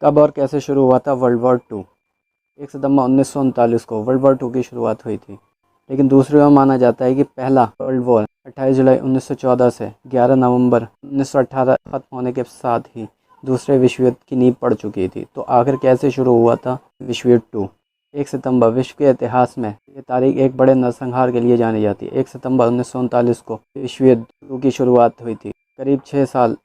कब और कैसे शुरू हुआ था वर्ल्ड वॉर टू? 1 सितंबर 1939 को वर्ल्ड वॉर टू की शुरुआत हुई थी, लेकिन दूसरी ओर माना जाता है कि पहला वर्ल्ड वॉर 28 जुलाई 1914 से 11 नवंबर 1918 खत्म होने के साथ ही दूसरे विश्व युद्ध की नींव पड़ चुकी थी। तो आखिर कैसे शुरू हुआ था विश्व युद्ध टू? 1 सितंबर विश्व के इतिहास में ये तारीख एक बड़े नरसंहार के लिए जानी जाती है। 1 सितंबर 1939 को विश्व युद्ध टू की शुरुआत हुई थी। करीब 6 साल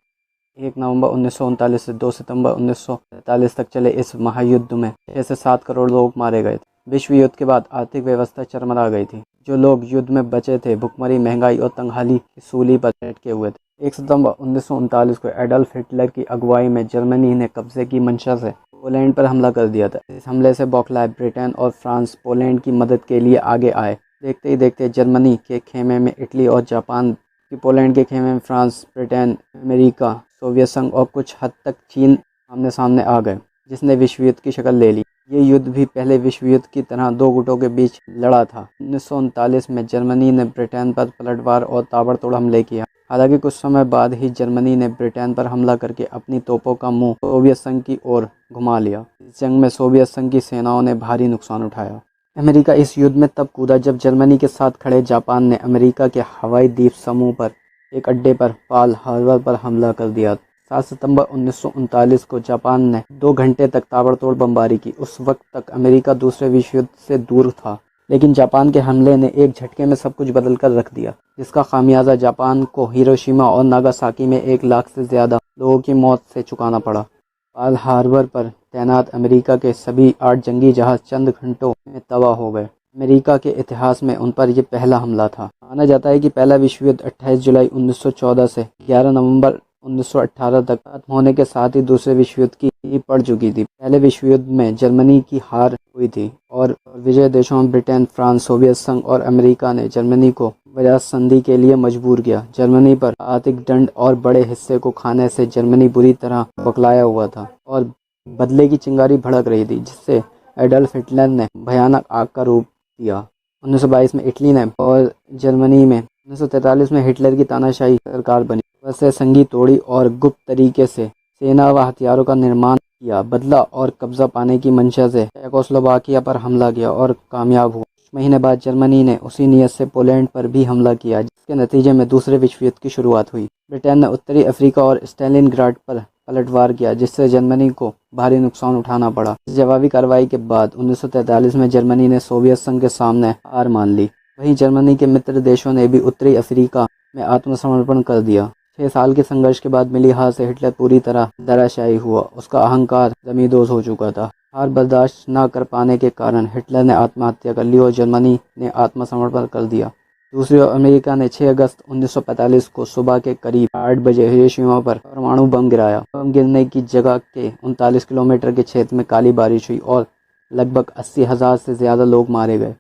1 नवंबर 1939 से 2 सितंबर 1943 तक चले इस महायुद्ध में 6 से 7 करोड़ लोग मारे गए थे। विश्व युद्ध के बाद आर्थिक व्यवस्था चरमरा गई थी। जो लोग युद्ध में बचे थे भुखमरी, महंगाई और तंगहाली की सूली पर लटके हुए थे। 1 सितंबर 1939 को एडल्फ हिटलर की अगुवाई में जर्मनी ने कब्जे की मंशा से पोलैंड पर हमला कर दिया था। इस हमले से बौखलाए ब्रिटेन और फ्रांस पोलैंड की मदद के लिए आगे आए। देखते ही देखते जर्मनी के खेमे में इटली और जापान की, पोलैंड के खेमे में फ्रांस, ब्रिटेन, अमेरिका, सोवियत संघ और कुछ हद तक चीन आमने सामने आ गए, जिसने विश्व युद्ध की शक्ल ले ली। ये युद्ध भी पहले विश्व युद्ध की तरह दो गुटों के बीच लड़ा था। 1939 में जर्मनी ने ब्रिटेन पर पलटवार और ताबड़तोड़ हमले किया। हालांकि कुछ समय बाद ही जर्मनी ने ब्रिटेन पर हमला करके अपनी तोपों का मुंह सोवियत संघ की ओर घुमा लिया। इस जंग में सोवियत संघ की सेनाओं ने भारी नुकसान उठाया। अमेरिका इस युद्ध में तब कूदा जब जर्मनी के साथ खड़े जापान ने अमेरिका के हवाई द्वीप समूह पर एक अड्डे पर पर्ल हार्बर पर हमला कर दिया। 7 सितंबर 1939 को जापान ने 2 घंटे तक ताबड़तोड़ बमबारी की। उस वक्त तक अमेरिका दूसरे विश्व युद्ध से दूर था, लेकिन जापान के हमले ने एक झटके में सब कुछ बदल कर रख दिया, जिसका खामियाजा जापान को हिरोशिमा और नागासाकी में 1 लाख से ज़्यादा लोगों की मौत से चुकाना पड़ा। पर्ल हार्बर पर तैनात अमेरिका के सभी 8 जंगी जहाज चंद घंटों में तबाह हो गए। अमेरिका के इतिहास में उन पर यह पहला हमला था। माना जाता है कि पहला विश्व युद्ध 28 जुलाई 1914 से 11 नवंबर 1918 तक खत्म होने के साथ ही दूसरे विश्व युद्ध की नींव पड़ चुकी थी। पहले विश्व युद्ध में जर्मनी की हार हुई थी और विजय देशों में ब्रिटेन, फ्रांस, सोवियत संघ और अमेरिका ने जर्मनी को वजह संधि के लिए मजबूर किया। जर्मनी पर आर्थिक दंड और बड़े हिस्से को खाने से जर्मनी बुरी तरह बौखलाया हुआ था और बदले की चिंगारी भड़क रही थी, जिससे एडल्फ हिटलर ने भयानक आग का रूप दिया। 1922 में इटली ने और जर्मनी में 1943 में हिटलर की तानाशाही सरकार बनी। वैसे संघी तोड़ी और गुप्त तरीके से सेना व हथियारों का निर्माण किया। बदला और कब्जा पाने की मंशा से चेकोस्लोवाकिया पर हमला किया और कामयाब हुआ। महीने बाद जर्मनी ने उसी नीयत से पोलैंड पर भी हमला किया, जिसके नतीजे में दूसरे विश्व युद्ध की शुरुआत हुई। ब्रिटेन ने उत्तरी अफ्रीका और स्टालिनग्राड पर पलटवार किया, जिससे जर्मनी को भारी नुकसान उठाना पड़ा। इस जवाबी कार्रवाई के बाद 1943 में जर्मनी ने सोवियत संघ के सामने हार मान ली। वहीं जर्मनी के मित्र देशों ने भी उत्तरी अफ्रीका में आत्मसमर्पण कर दिया। 6 साल के संघर्ष के बाद मिली हार से हिटलर पूरी तरह धराशायी हुआ। उसका अहंकार जमींदोज हो चुका था। हार बर्दाश्त न कर पाने के कारण हिटलर ने आत्महत्या कर ली और जर्मनी ने आत्मसमर्पण कर दिया। दूसरी ओर अमेरिका ने 6 अगस्त 1945 को सुबह के करीब 8 बजे हिरोशिमा पर परमाणु बम गिराया। बम गिरने की जगह के 39 किलोमीटर के क्षेत्र में काली बारिश हुई और लगभग 80,000 से ज़्यादा लोग मारे गए।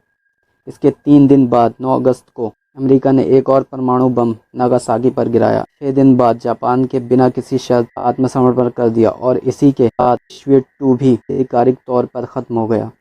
इसके 3 दिन बाद 9 अगस्त को अमेरिका ने एक और परमाणु बम नागासाकी पर गिराया। 6 दिन बाद जापान के बिना किसी शर्त आत्मसमर्पण कर दिया और इसी के साथ विश्व युद्ध टू भी आधिकारिक तौर पर खत्म हो गया।